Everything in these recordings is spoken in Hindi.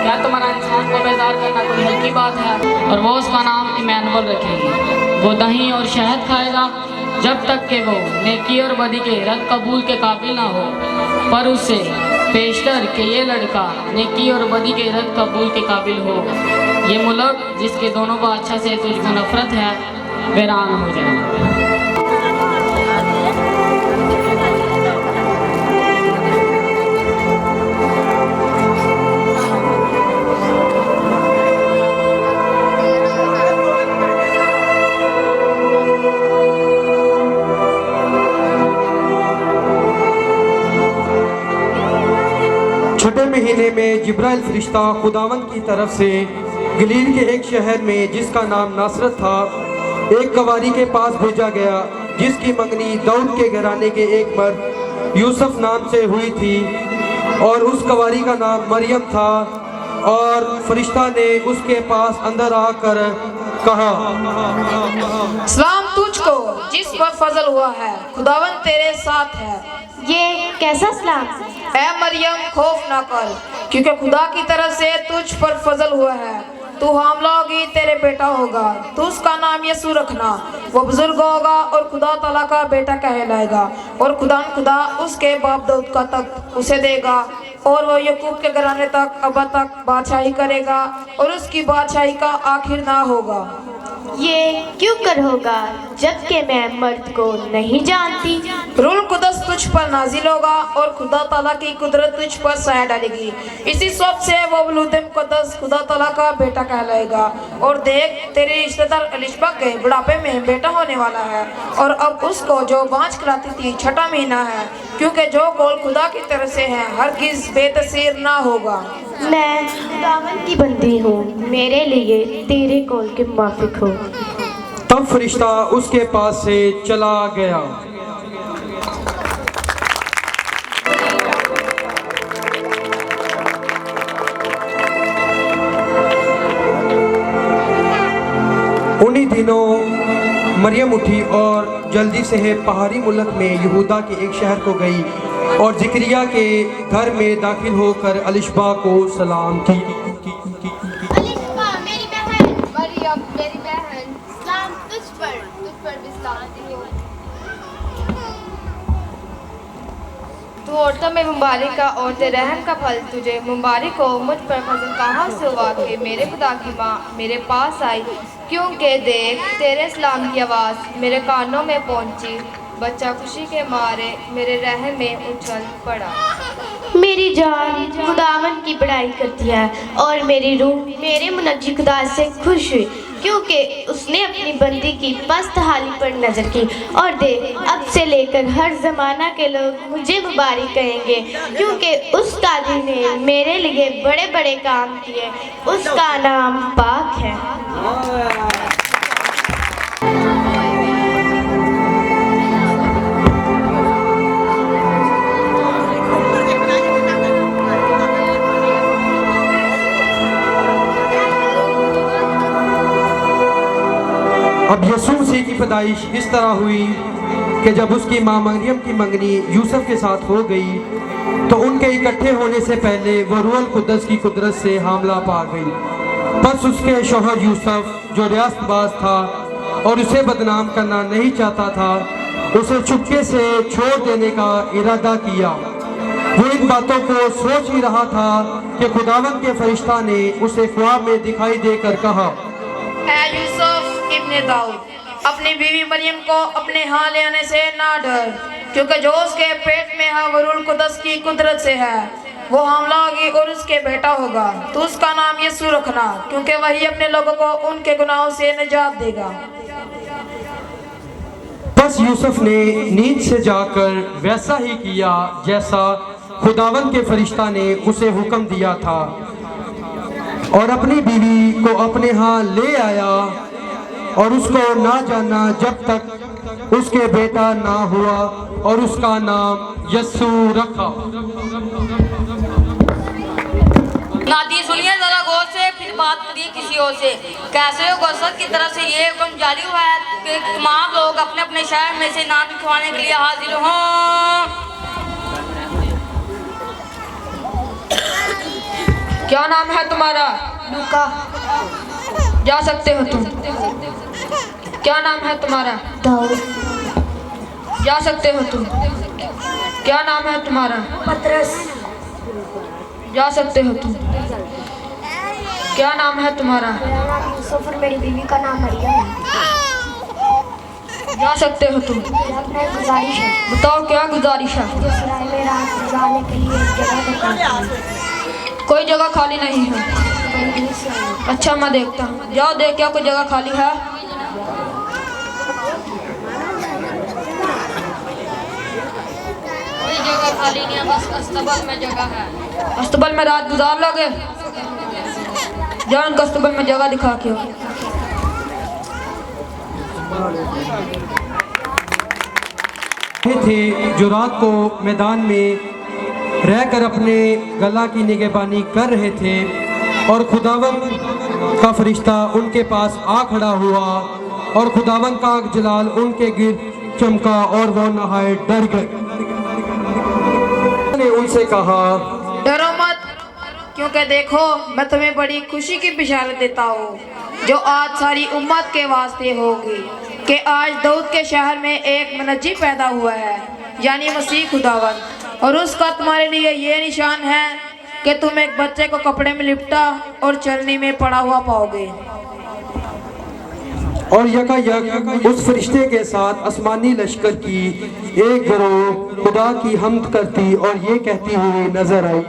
क्या तुम्हारा इंसान को बेजार करना कोई हल्की बात है? और वो उसका नाम इमैनुअल रखेगी। वो दही और शहद खाएगा जब तक कि वो नेकी और बदी के रद कबूल के काबिल ना हो, पर उससे पेशतर कि ये लड़का नेकी और बदी के रद कबूल के काबिल हो। ये मुल्क जिसके दोनों बादशाह से तुझको नफरत है वीरान हो जाएगा। छठे महीने में जिब्राइल फरिश्ता खुदावंद की तरफ से गलील के एक शहर में जिसका नाम नासरत था एक कवारी के पास भेजा गया, जिसकी मंगनी दाऊद के घराने के एक मर्द यूसुफ नाम से हुई थी और उस कवारी का नाम मरियम था। और फरिश्ता ने उसके पास अंदर आकर कहा, सलाम तुझको जिस पर फजल हुआ है, खुदावंद तेरे साथ है। ये कैसा सलाम? ऐ मरियम खौफ ना कर, क्योंकि खुदा की तरफ से तुझ पर फजल हुआ है। तू हामला होगी, तेरे बेटा होगा, तू उसका नाम यसू रखना। वो बुजुर्ग होगा और खुदा तआला का बेटा कहलाएगा और खुदा उसके बाप दाऊद का तख्त उसे देगा और वो याकूब के घराने तक अब तक बादशाही करेगा और उसकी बादशाही का आखिर ना होगा। ये क्यों कर होगा जबकि मैं मर्द को नहीं जानती? रूल कुदस तुझ पर नाजिल होगा और खुदा ताला की कुदरत तुझ पर साया डालेगी। इसी सब से वो वलूद मुकद्दस खुदा ताला का बेटा कहलाएगा। और देख, तेरे रिश्तेदार एलिशबा के बुढ़ापे में बेटा होने वाला है और अब उसको जो बाँझ कराती थी छठा महीना है, क्योंकि जो कौल खुदा की तरफ से है हरगिज़ बेतसीर ना होगा। मैं खुदावंद की बंदी हूँ, मेरे लिए तेरे कौल के मुवाफिक हो। तब फरिश्ता उसके पास से चला गया। उन्हीं दिनों मरियम उठी और जल्दी से पहाड़ी मुल्क में यहूदा के एक शहर को गई और जिक्रिया के घर में दाखिल होकर एलिशबा को सलाम की। एलिशबा मेरी बहन, मरियम मेरी बहन, सलाम तुझ पर भी सलामती हो। तू औरतों में मुबारक का और तेरे रहम का फल तुझे मुबारक हो। मुझ पर फजल कहाँ से हुआ कि मेरे खुदा की माँ मेरे पास आई, क्योंकि देख तेरे सलाम की आवाज़ मेरे कानों में पहुँची। बच्चा खुशी के मारे मेरे रहम में उछल पड़ा। मेरी जान खुदावंद की बड़ाई करती है और मेरी रूह मेरे मुनज्जी खुदा से खुश हुई, क्योंकि उसने अपनी बंदी की पस्त हाली पर नजर की। और देख, अब से लेकर हर जमाना के लोग मुझे मुबारक कहेंगे, क्योंकि उस काजी ने मेरे लिए बड़े बड़े काम किए। उसका नाम पाक है। अब यसू मसीह की पैदाइश इस तरह हुई कि जब उसकी माँ मरियम की मंगनी यूसुफ के साथ हो गई तो उनके इकट्ठे होने से पहले वो रूहुल कुद्दस की कुदरत से हामला पा गई। बस उसके शौहर यूसुफ जो रियासतबाज था और उसे बदनाम करना नहीं चाहता था, उसे चुपके से छोड़ देने का इरादा किया। वो इन बातों को सोच ही रहा था कि खुदावंद के फरिश्ता ने उसे ख्वाब में दिखाई देकर कहा, ऐ यूसुफ इब्ने दाऊद, अपनी बीवी मरियम को अपने यहाँ ले आने से ना डर, क्योंकि जो उसके पेट में है वो रूहुल कुद्दस की कुदरत से है। वो हामला होगी और उसके बेटा होगा, तो उसका नाम यसू रखना, क्योंकि वही अपने लोगों को उनके गुनाहों से निजात देगा। बस यूसुफ ने नींद से जाकर वैसा ही किया जैसा खुदावंद के फरिश्ता ने उसे हुक्म दिया था और अपनी बीवी को अपने यहाँ ले आया और उसको ना जाना जब तक उसके बेटा ना हुआ और उसका नाम यसू रखा। नादी सुनिए जरा गौर से, फिर बात करिए किसी और से। कैसे गौसत की तरफ से ये हुक्म जारी हुआ है कि तमाम लोग अपने अपने शहर में से नाम लिखवाने के लिए हाजिर हों। क्या नाम है तुम्हारा? लूका। जा सकते हो तुम। क्या नाम है तुम्हारा? दाऊद। जा सकते हो तुम। क्या नाम है तुम्हारा? पतरस। जा सकते हो तुम। क्या नाम है तुम्हारा? मेरा नाम यूसुफ और मेरी बीवी का नाम मरियम है। जा सकते हो तुम। मेरा अपना एक गुजारिश है। बताओ क्या गुजारिश है? मुझे सराय में रात गुजारने के लिए एक जगह दिखाई। कोई जगह खाली नहीं है। इंग्लिश से है। अच्छा मैं देखता हूँ। जाओ देख क्या कोई जगह खाली है। कोई जगह खाली नहीं है, बस अस्तबल में जगह है। अस्तबल में रात गुजार लोगे? जाओ उनको अस्तबल में जगह दिखा के आओ। ये थे जो रात को मैदान में रहकर अपने गला की निगहबानी कर रहे थे और खुदावंद का फरिश्ता उनके पास आ खड़ा हुआ और खुदावंद का जलाल उनके गिर चमका और वो नहाए डर गए। ने उनसे कहा, डरो मत, क्योंकि देखो मैं तुम्हें बड़ी खुशी की बिशारत देता हूँ जो आज सारी उम्मत के वास्ते होगी कि आज दाऊद के शहर में एक मुनज्जी पैदा हुआ है, यानी मसीह खुदावंद। और उसका तुम्हारे लिए ये निशान है कि तुम एक बच्चे को कपड़े में लिपटा और चलनी में पड़ा हुआ पाओगे। और यकायक उस फरिश्ते के साथ आसमानी लश्कर की एक गिरोह खुदा की हम्द करती और ये कहती हुई नजर आई,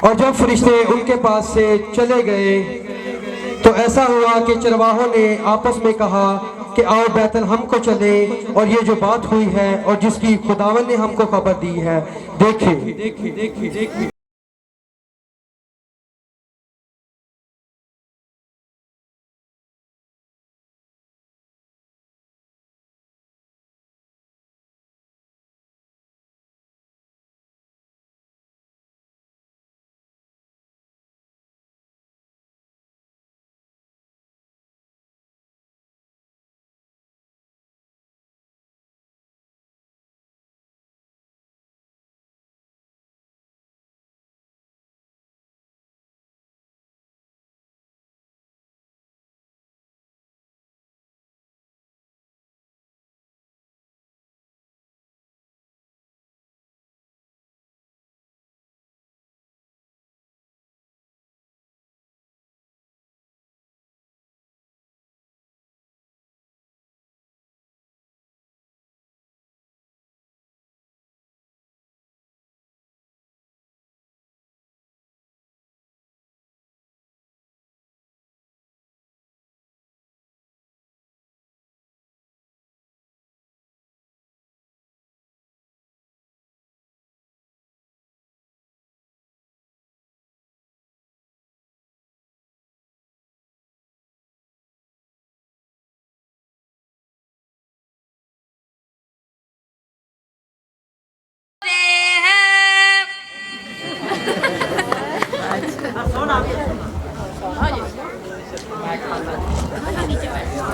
और जब फरिश्ते उनके पास से चले गए तो ऐसा हुआ कि चरवाहों ने आपस में कहा कि आओ बैतलहम को चले और ये जो बात हुई है और जिसकी खुदावन ने हमको खबर दी है देखें।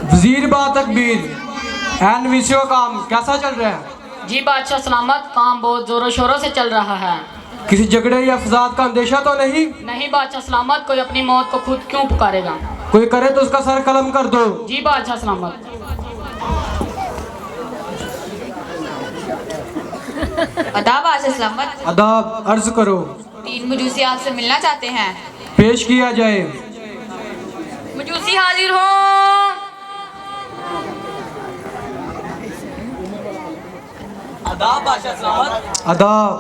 वजीर बा तकबीर एन विषयों काम कैसा चल रहा है? जी बादशाह सलामत, काम बहुत जोरों शोरों से चल रहा है। किसी झगड़े या फसाद का अंदेशा तो नहीं? नहीं बादशाह सलामत, कोई अपनी मौत को खुद क्यों पुकारेगा? कोई करे तो उसका सर कलम कर दो। जी बादशाह सलामत। अदाब बादशाह सलामत। अदाब, अर्ज करो। 3 मजूसी आपसे मिलना चाहते हैं। पेश किया जाए। मजूसी हाजिर हो। अदाब बादशाह सलामत। अदाब।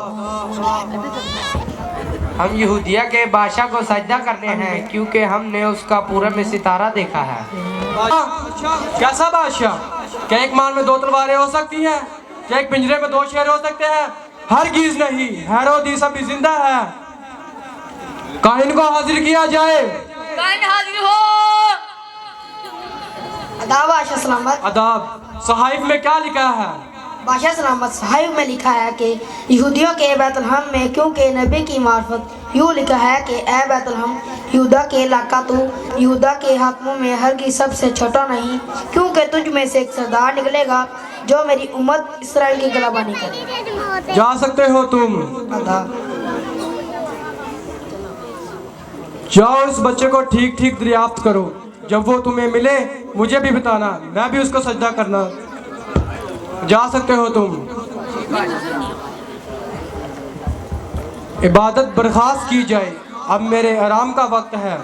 हम यहूदिया के बादशाह को सजदा करते हैं क्योंकि हमने उसका पूरब में सितारा देखा है। कैसा बादशाह? क्या एक मान में 2 तलवारें हो सकती हैं? क्या एक पिंजरे में 2 शेर हो सकते हैं? हरगिज नहीं, हेरोदिस अभी जिंदा है। काहिन को हाजिर किया जाए। काहिन हाजिर हो। अदाब बादशाह सलामत। अदाब। सहाइफ में क्या लिखा है? बादशाह सलामत, सहाइफ में लिखा है कि यहूदियों के बैतलहम में, क्योंकि नबी की मार्फत यूँ लिखा है कि ए बैतलहम, यहूदा के इलाका, तू यहूदा के हाकिमों में हरगिज़ सबसे छोटा नहीं, क्योंकि तुझ में से एक सरदार निकलेगा जो मेरी उम्मत इसराइल की गलबानी करे। जा सकते हो तुम। अदाब। जाओ इस बच्चे को ठीक ठीक दरियाफ्त करो। जब वो तुम्हें मिले मुझे भी बताना, मैं भी उसको सजदा करना। जा सकते हो तुम। इबादत बर्खास्त की जाए, अब मेरे आराम का वक्त है।